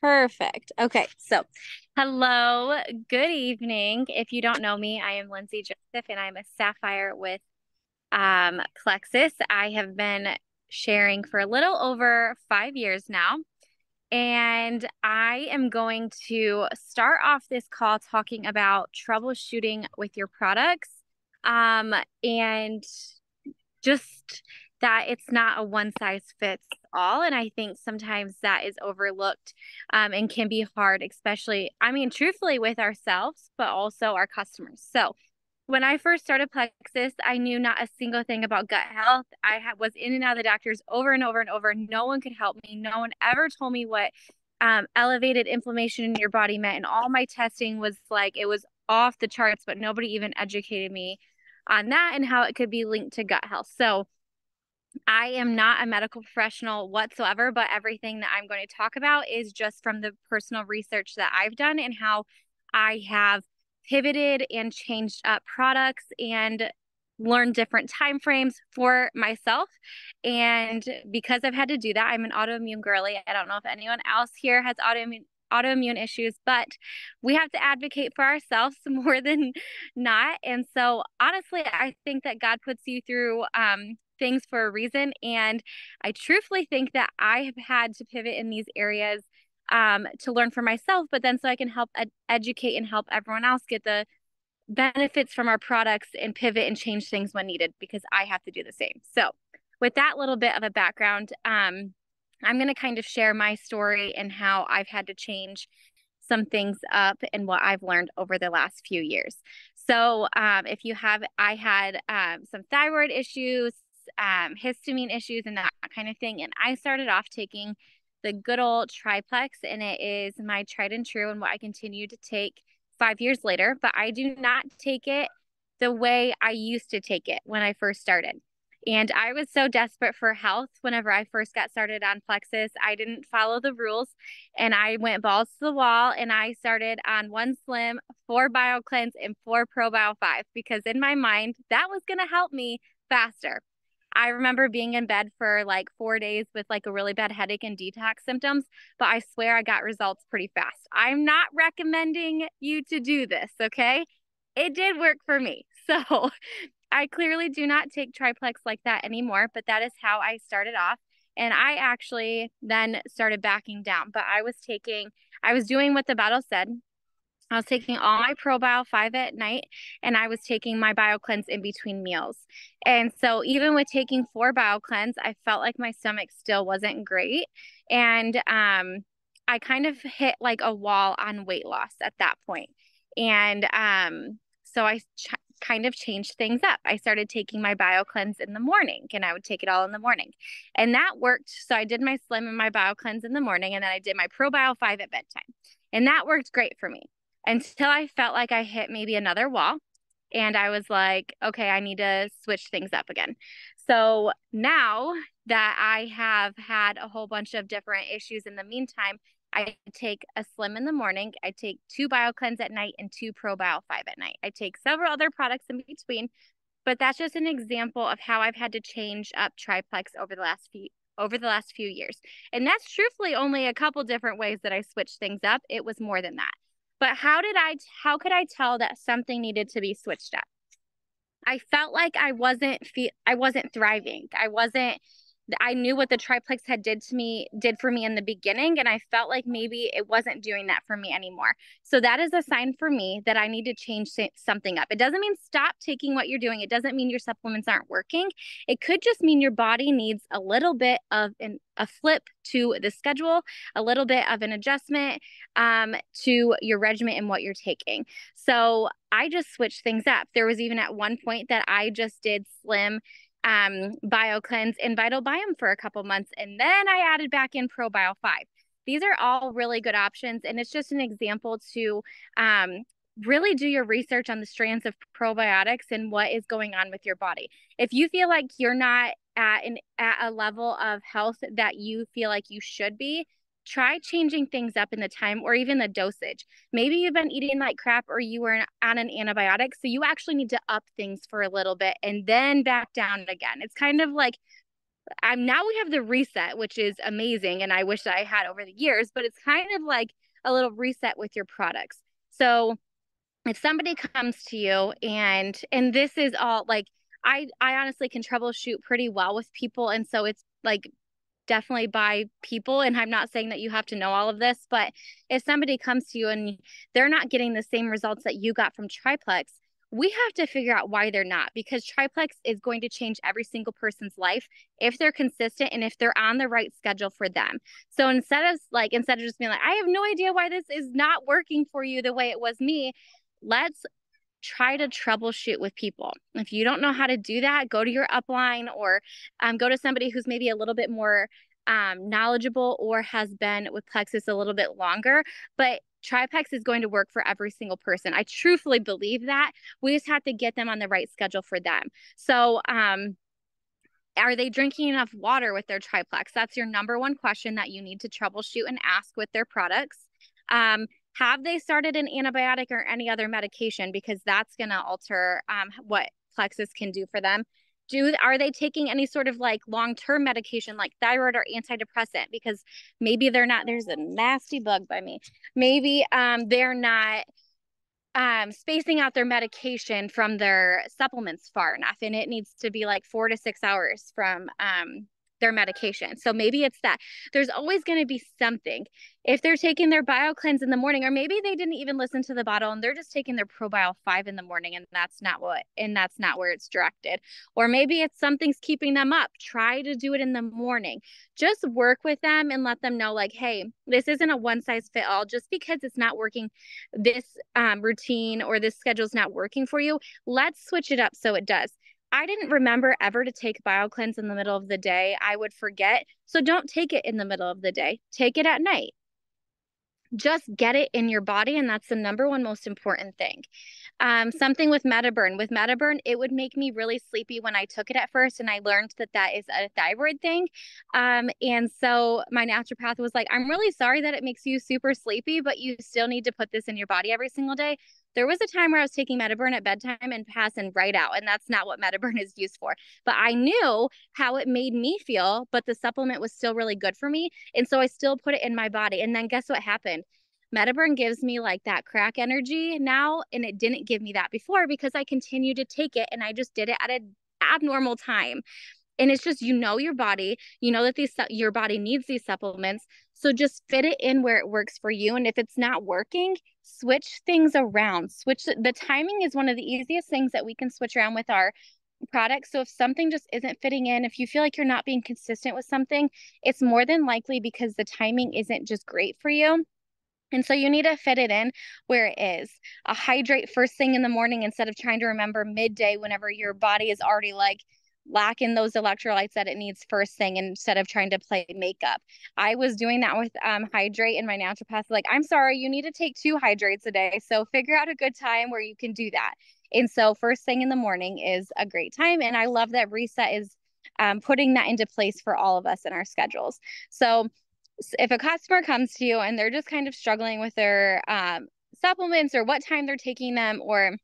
Perfect. Okay, so hello, good evening. If you don't know me, I am Lindsey Joseph, and I'm a Sapphire with plexus. I have been sharing for a little over 5 years now, and I am going to start off this call talking about troubleshooting with your products, and just that it's not a one size fits all. And I think sometimes that is overlooked, and can be hard, especially, I mean, truthfully with ourselves, but also our customers. So when I first started Plexus, I knew not a single thing about gut health. Was in and out of the doctors over and over and over. No one could help me. No one ever told me what elevated inflammation in your body meant. And all my testing was like, it was off the charts, but nobody even educated me on that and how it could be linked to gut health. So I am not a medical professional whatsoever, but everything that I'm going to talk about is just from the personal research that I've done and how I have pivoted and changed up products and learned different time frames for myself. And because I've had to do that, I'm an autoimmune girly. I don't know if anyone else here has autoimmune issues, but we have to advocate for ourselves more than not. And so honestly, I think that God puts you through things for a reason. And I truthfully think that I have had to pivot in these areas to learn for myself, but then so I can help educate and help everyone else get the benefits from our products and pivot and change things when needed because I have to do the same. So, with that little bit of a background, I'm going to kind of share my story and how I've had to change some things up and what I've learned over the last few years. So, if you have, I had some thyroid issues, histamine issues, and that kind of thing. And I started off taking the good old triplex, and it is my tried and true and what I continue to take 5 years later. But I do not take it the way I used to take it when I first started. And I was so desperate for health whenever I first got started on Plexus. I didn't follow the rules and I went balls to the wall and I started on one slim, four bio cleanse, and four probio 5 because in my mind, that was going to help me faster. I remember being in bed for like 4 days with like a really bad headache and detox symptoms, but I swear I got results pretty fast. I'm not recommending you to do this, okay? It did work for me. So I clearly do not take triplex like that anymore, but that is how I started off. And I actually then started backing down, but I was doing what the bottle said. I was taking all my ProBio 5 at night and I was taking my bio cleanse in between meals. And so even with taking four bio cleanse, I felt like my stomach still wasn't great. And I kind of hit like a wall on weight loss at that point. And so kind of changed things up. I started taking my bio cleanse in the morning and I would take it all in the morning. And that worked. So I did my slim and my bio cleanse in the morning and then I did my ProBio 5 at bedtime. And that worked great for me until I felt like I hit maybe another wall. And I was like, okay, I need to switch things up again. So now that I have had a whole bunch of different issues in the meantime, I take a slim in the morning. I take two bio cleanse at night and two probio 5 at night. I take several other products in between, but that's just an example of how I've had to change up triplex over the last few years. And that's truthfully only a couple different ways that I switched things up. It was more than that. But how could I tell that something needed to be switched up? I felt like I wasn't thriving. I knew what the triplex did for me in the beginning, and I felt like maybe it wasn't doing that for me anymore. So that is a sign for me that I need to change something up. It doesn't mean stop taking what you're doing. It doesn't mean your supplements aren't working. It could just mean your body needs a little bit of a flip to the schedule, a little bit of an adjustment to your regimen and what you're taking. So I just switched things up. There was even at one point that I just did slim bio cleanse and vital biome for a couple months, and then I added back in probio 5. These are all really good options, and it's just an example to really do your research on the strands of probiotics and what is going on with your body. If you feel like you're not at a level of health that you feel like you should be, try changing things up in the time or even the dosage. Maybe you've been eating like crap or you were on an antibiotic, so you actually need to up things for a little bit and then back down again. It's kind of like now we have the reset, which is amazing. And I wish that I had over the years, but it's kind of like a little reset with your products. So if somebody comes to you and this is all like, I honestly can troubleshoot pretty well with people. And so it's like definitely by people. And I'm not saying that you have to know all of this, but if somebody comes to you and they're not getting the same results that you got from Triplex, we have to figure out why they're not, because Triplex is going to change every single person's life if they're consistent and if they're on the right schedule for them. So instead of just being like, I have no idea why this is not working for you the way it was me, let's try to troubleshoot with people. If you don't know how to do that, go to your upline or go to somebody who's maybe a little bit more knowledgeable or has been with Plexus a little bit longer. But Triplex is going to work for every single person. I truthfully believe that. We just have to get them on the right schedule for them. So, are they drinking enough water with their Triplex? That's your number one question that you need to troubleshoot and ask with their products. Have they started an antibiotic or any other medication? Because that's going to alter what Plexus can do for them. Are they taking any sort of like long-term medication like thyroid or antidepressant? Because maybe they're not, there's a nasty bug by me. Maybe they're not spacing out their medication from their supplements far enough, and it needs to be like 4 to 6 hours from their medication. So maybe it's that. There's always going to be something. If they're taking their BioCleanse in the morning, or maybe they didn't even listen to the bottle and they're just taking their ProBio 5 in the morning, and that's not where it's directed. Or maybe it's something's keeping them up. Try to do it in the morning. Just work with them and let them know like, hey, this isn't a one size fit all. Just because it's not working, this routine or this schedule is not working for you, let's switch it up so it does. I didn't remember ever to take BioCleanse in the middle of the day. I would forget. So don't take it in the middle of the day. Take it at night. Just get it in your body, and that's the number one most important thing. Something with Metaburn. With Metaburn, it would make me really sleepy when I took it at first, and I learned that that is a thyroid thing. And so my naturopath was like, I'm really sorry that it makes you super sleepy, but you still need to put this in your body every single day. There was a time where I was taking Metaburn at bedtime and passing right out, and that's not what Metaburn is used for. But I knew how it made me feel, but the supplement was still really good for me. And so I still put it in my body. And then guess what happened? Metaburn gives me like that crack energy now, and it didn't give me that before because I continued to take it and I just did it at an abnormal time. And it's just, your body, that your body needs these supplements. So just fit it in where it works for you. And if it's not working, switch things around. The timing is one of the easiest things that we can switch around with our products. So if something just isn't fitting in, if you feel like you're not being consistent with something, it's more than likely because the timing isn't just great for you. And so you need to fit it in where it is. Hydrate first thing in the morning instead of trying to remember midday whenever your body is already like lacking those electrolytes that it needs first thing, instead of trying to play makeup. I was doing that with Hydrate, and my naturopath like, I'm sorry, you need to take 2 hydrates a day. So figure out a good time where you can do that. And so first thing in the morning is a great time. And I love that Reset is putting that into place for all of us in our schedules. So if a customer comes to you and they're just kind of struggling with their supplements or what time they're taking them or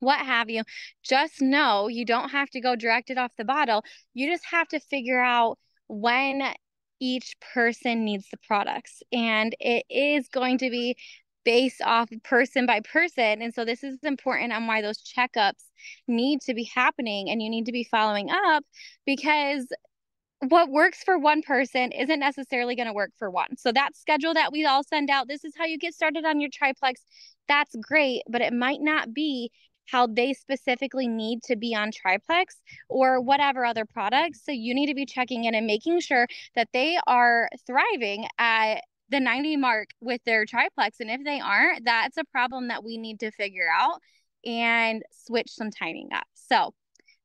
what have you, just know you don't have to go directed off the bottle. You just have to figure out when each person needs the products. And it is going to be based off person by person. And so this is important on why those checkups need to be happening and you need to be following up, because what works for one person isn't necessarily going to work for one. So that schedule that we all send out, this is how you get started on your triplex. That's great, but it might not be how they specifically need to be on triplex or whatever other products. So you need to be checking in and making sure that they are thriving at the 90 mark with their triplex. And if they aren't, that's a problem that we need to figure out and switch some timing up. So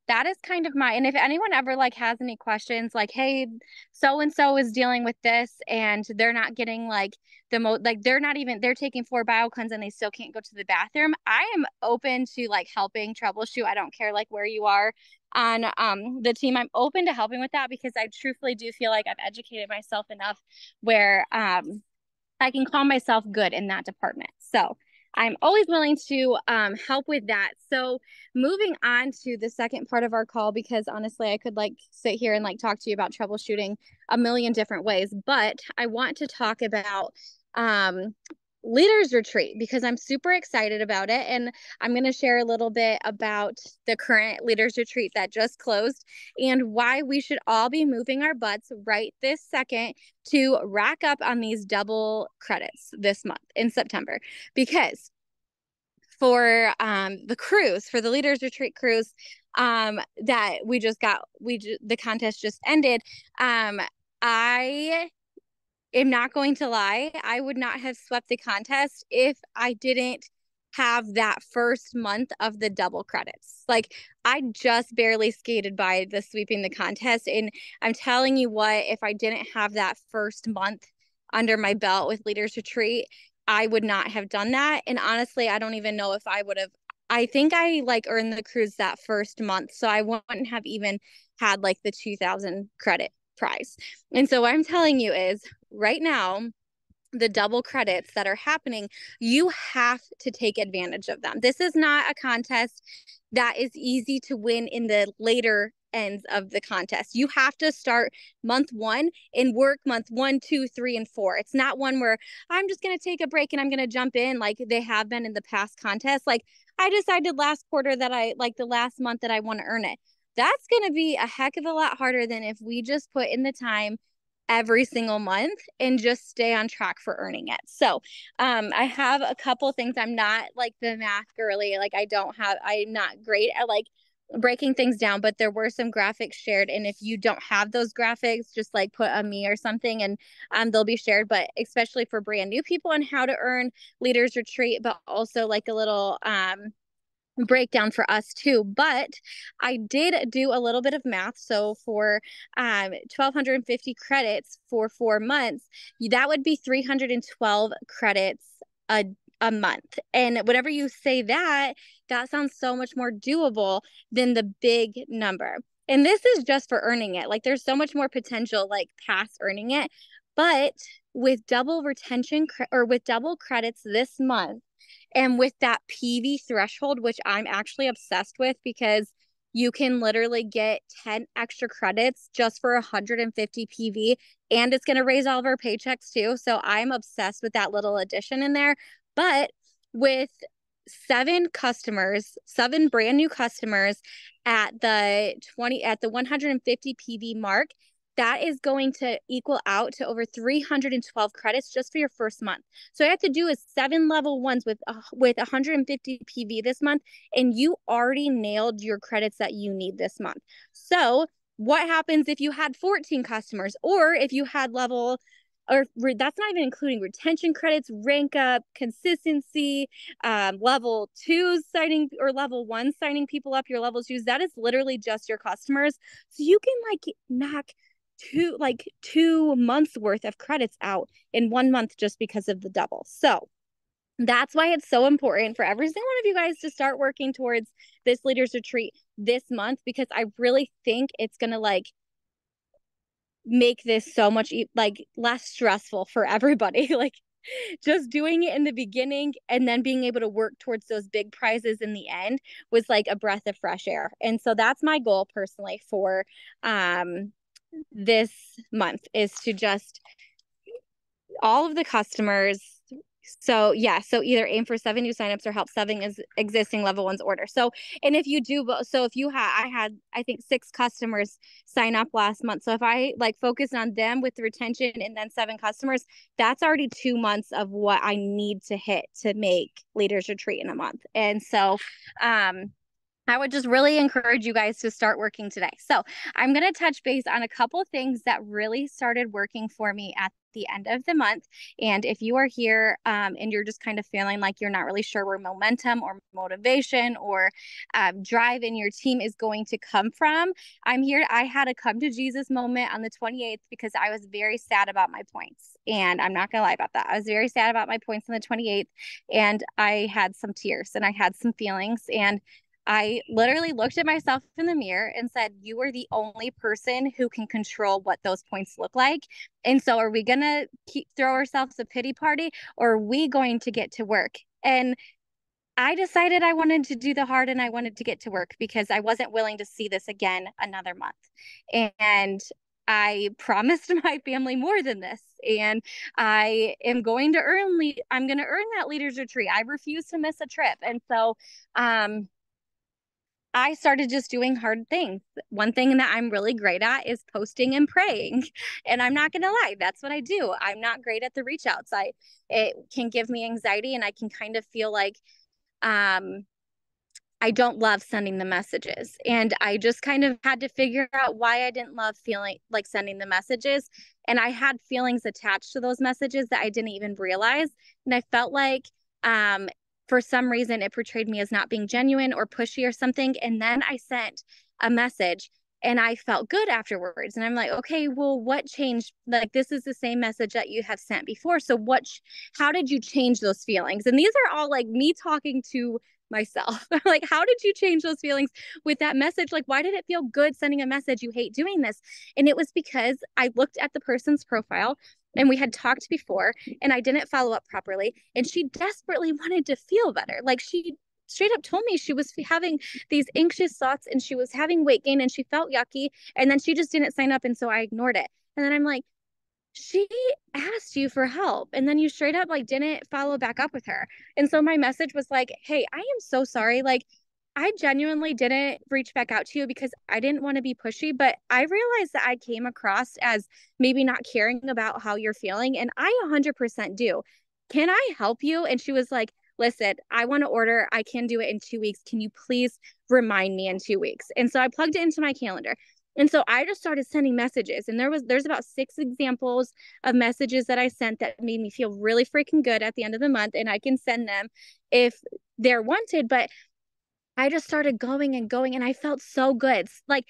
that is kind of and if anyone ever like has any questions, like, hey, so-and-so is dealing with this and they're not getting like they're taking 4 BioCleanse and they still can't go to the bathroom. I am open to like helping troubleshoot. I don't care like where you are on the team. I'm open to helping with that because I truthfully do feel like I've educated myself enough where I can call myself good in that department. So I'm always willing to help with that. So moving on to the second part of our call, because honestly, I could like sit here and like talk to you about troubleshooting a million different ways, but I want to talk about um, leaders retreat because I'm super excited about it. And I'm going to share a little bit about the current leaders retreat that just closed and why we should all be moving our butts right this second to rack up on these double credits this month in September. Because for the cruise, for the leaders retreat cruise that we just got, the contest just ended. I am not going to lie. I would not have swept the contest if I didn't have that first month of the double credits. Like I just barely skated by the sweeping the contest. And I'm telling you what, if I didn't have that first month under my belt with Leaders Retreat, I would not have done that. And honestly, I don't even know if I would have. I think I like earned the cruise that first month. So I wouldn't have even had like the 2000 credit prize. And so what I'm telling you is right now, the double credits that are happening, you have to take advantage of them. This is not a contest that is easy to win in the later ends of the contest. You have to start month one and work month 1, 2, 3, and 4. It's not one where I'm just going to take a break and I'm going to jump in like they have been in the past contests. Like I decided last quarter that I like the last month that I want to earn it. That's going to be a heck of a lot harder than if we just put in the time every single month and just stay on track for earning it. So I have a couple things. I'm not like the math girly. Like I'm not great at like breaking things down, but there were some graphics shared. And if you don't have those graphics, just like put a me or something and they'll be shared, but especially for brand new people on how to earn Leaders Retreat, but also like a little breakdown for us too. But I did do a little bit of math. So for 1,250 credits for 4 months, that would be 312 credits a month. And whenever you say that, that sounds so much more doable than the big number. And this is just for earning it. Like there's so much more potential like past earning it. But with double retention or with double credits this month, and with that PV threshold, which I'm actually obsessed with because you can literally get 10 extra credits just for 150 PV, and it's going to raise all of our paychecks too. So I'm obsessed with that little addition in there. But with 7 brand new customers at the 150 PV mark, that is going to equal out to over 312 credits just for your first month. So all you have to do is 7 level ones with 150 PV this month, and you already nailed your credits that you need this month. So what happens if you had 14 customers, or if you had that's not even including retention credits, rank up, consistency, level 2 signing or level 1 signing people up, your level 2s, that is literally just your customers. So you can like knock 2 months worth of credits out in 1 month just because of the double. So that's why it's so important for every single one of you guys to start working towards this Leaders Retreat this month, because I really think it's going to like make this so much like less stressful for everybody. Like just doing it in the beginning and then being able to work towards those big prizes in the end was like a breath of fresh air. And so that's my goal personally for this month, is to just all of the customers. So yeah, so either aim for 7 new signups or help 7 existing level ones order. So, and if you do, so if you I had, I think 6 customers sign up last month. So if I like focus on them with the retention and then 7 customers, that's already 2 months of what I need to hit to make Leaders Retreat in a month. And so, I would just really encourage you guys to start working today. So I'm going to touch base on a couple things that really started working for me at the end of the month. And if you are here and you're just kind of feeling like you're not really sure where momentum or motivation or drive in your team is going to come from, I'm here. I had a come to Jesus moment on the 28th because I was very sad about my points. And I'm not going to lie about that. I was very sad about my points on the 28th. And I had some tears and I had some feelings. And I literally looked at myself in the mirror and said, you are the only person who can control what those points look like. And so are we going to throw ourselves a pity party, or are we going to get to work And I decided I wanted to do the hard and I wanted to get to work because I wasn't willing to see this again another month. And I promised my family more than this. And I'm going to earn that leaders retreat. I refuse to miss a trip. And so um I started just doing hard things. One thing that I'm really great at is posting and praying. And I'm not going to lie, that's what I do. I'm not great at the reach outs. It can give me anxiety and I can kind of feel like um I don't love sending the messages. And I just kind of had to figure out why I didn't love feeling like sending the messages. And I had feelings attached to those messages that I didn't even realize. And I felt like for some reason it portrayed me as not being genuine or pushy or something. And then I sent a message and I felt good afterwards. And I'm like, okay, well, what changed? Like, this is the same message that you have sent before. So how did you change those feelings? And these are all like me talking to myself. Like, how did you change those feelings with that message? Like, why did it feel good sending a message? You hate doing this. And it was because I looked at the person's profile and we had talked before and I didn't follow up properly. And she desperately wanted to feel better. Like, she straight up told me she was having these anxious thoughts and she was having weight gain and she felt yucky. And then she just didn't sign up. And so I ignored it. And then I'm like, she asked you for help and then you straight up like didn't follow back up with her. And so my message was like, hey, I am so sorry. Like, I genuinely didn't reach back out to you because I didn't want to be pushy, but I realized that I came across as maybe not caring about how you're feeling. And I 100% do. Can I help you? And she was like, listen, I want to order. I can do it in 2 weeks. Can you please remind me in 2 weeks? And so I plugged it into my calendar. And so I just started sending messages and there's about 6 examples of messages that I sent that made me feel really freaking good at the end of the month. And I can send them if they're wanted, but I just started going and going and I felt so good. Like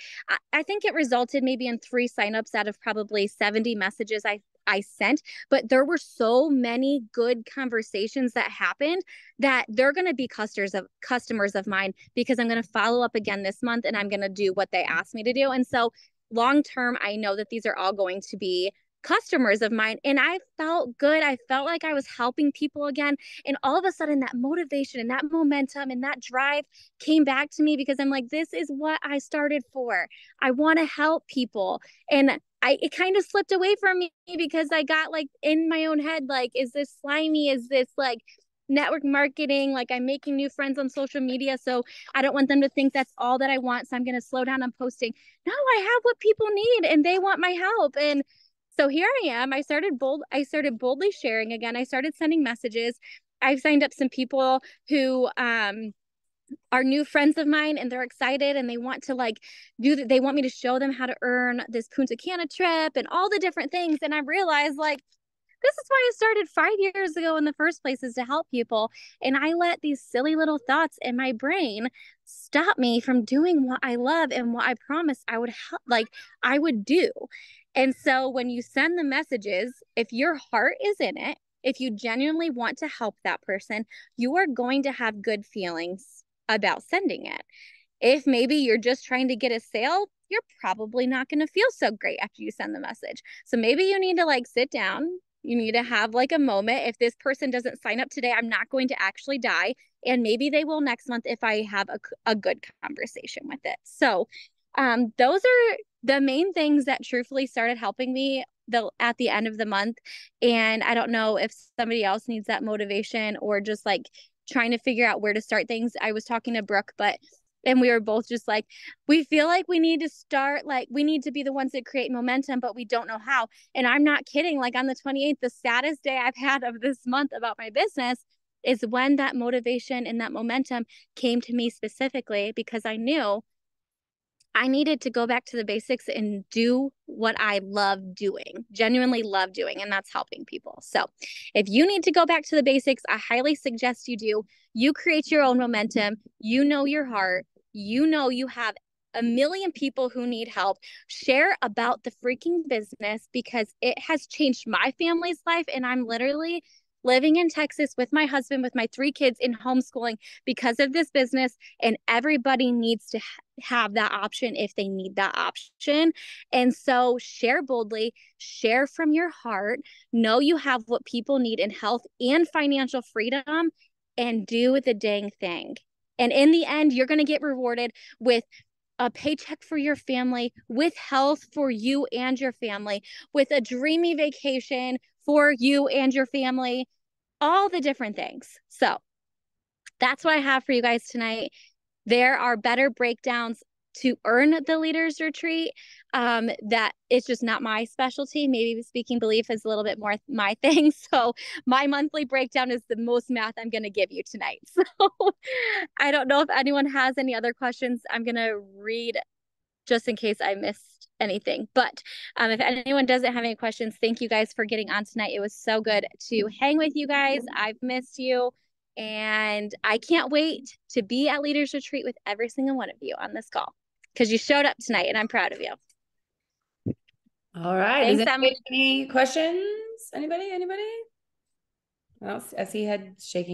I think it resulted maybe in 3 signups out of probably 70 messages I sent, but there were so many good conversations that happened that they're going to be customers of mine because I'm going to follow up again this month and I'm going to do what they asked me to do. And so long term, I know that these are all going to be customers of mine and I felt good. I felt like I was helping people again. And all of a sudden that motivation and that momentum and that drive came back to me because I'm like, this is what I started for. I want to help people. And it kind of slipped away from me because I got like in my own head, like, is this slimy? Is this like network marketing? Like, I'm making new friends on social media. So I don't want them to think that's all that I want. So I'm going to slow down on posting. No, I have what people need and they want my help. And so here I am. I started boldly sharing again. I started sending messages. I've signed up some people who are new friends of mine and they're excited and they want to like they want me to show them how to earn this Punta Cana trip and all the different things. And I realized like, this is why I started 5 years ago in the first place, is to help people. And I let these silly little thoughts in my brain stop me from doing what I love and what I promised I would I would do. And so when you send the messages, if your heart is in it, if you genuinely want to help that person, you are going to have good feelings about sending it. If maybe you're just trying to get a sale, you're probably not going to feel so great after you send the message. So maybe you need to like sit down. You need to have like a moment. If this person doesn't sign up today, I'm not going to actually die. And maybe they will next month if I have a good conversation with it. So those are the main things that truthfully started helping me at the end of the month. And I don't know if somebody else needs that motivation or just like trying to figure out where to start things. I was talking to Brooke, and we were both just like, we feel like we need to start, like we need to be the ones that create momentum, but we don't know how. And I'm not kidding. Like on the 28th, the saddest day I've had of this month about my business is when that motivation and that momentum came to me specifically because I knew I needed to go back to the basics and do what I love doing, genuinely love doing, and that's helping people. So if you need to go back to the basics, I highly suggest you do. You create your own momentum. You know your heart. You know you have a million people who need help. Share about the freaking business because it has changed my family's life. And I'm literally living in Texas with my husband, with my 3 kids in homeschooling because of this business. And everybody needs to have that option if they need that option. And so share boldly, share from your heart, know you have what people need in health and financial freedom, and do the dang thing. And in the end, you're going to get rewarded with a paycheck for your family, with health for you and your family, with a dreamy vacation for you and your family, all the different things. So that's what I have for you guys tonight. There are better breakdowns to earn the leaders retreat. That it's just not my specialty. Maybe speaking belief is a little bit more my thing. So my monthly breakdown is the most math I'm going to give you tonight. So I don't know if anyone has any other questions. I'm going to read just in case I missed anything. But if anyone doesn't have any questions, thank you guys for getting on tonight. It was so good to hang with you guys. I've missed you. And I can't wait to be at Leaders Retreat with every single one of you on this call because you showed up tonight and I'm proud of you. All right. Thanks, Does anybody Emily. have any questions? Anybody? I see head shaking.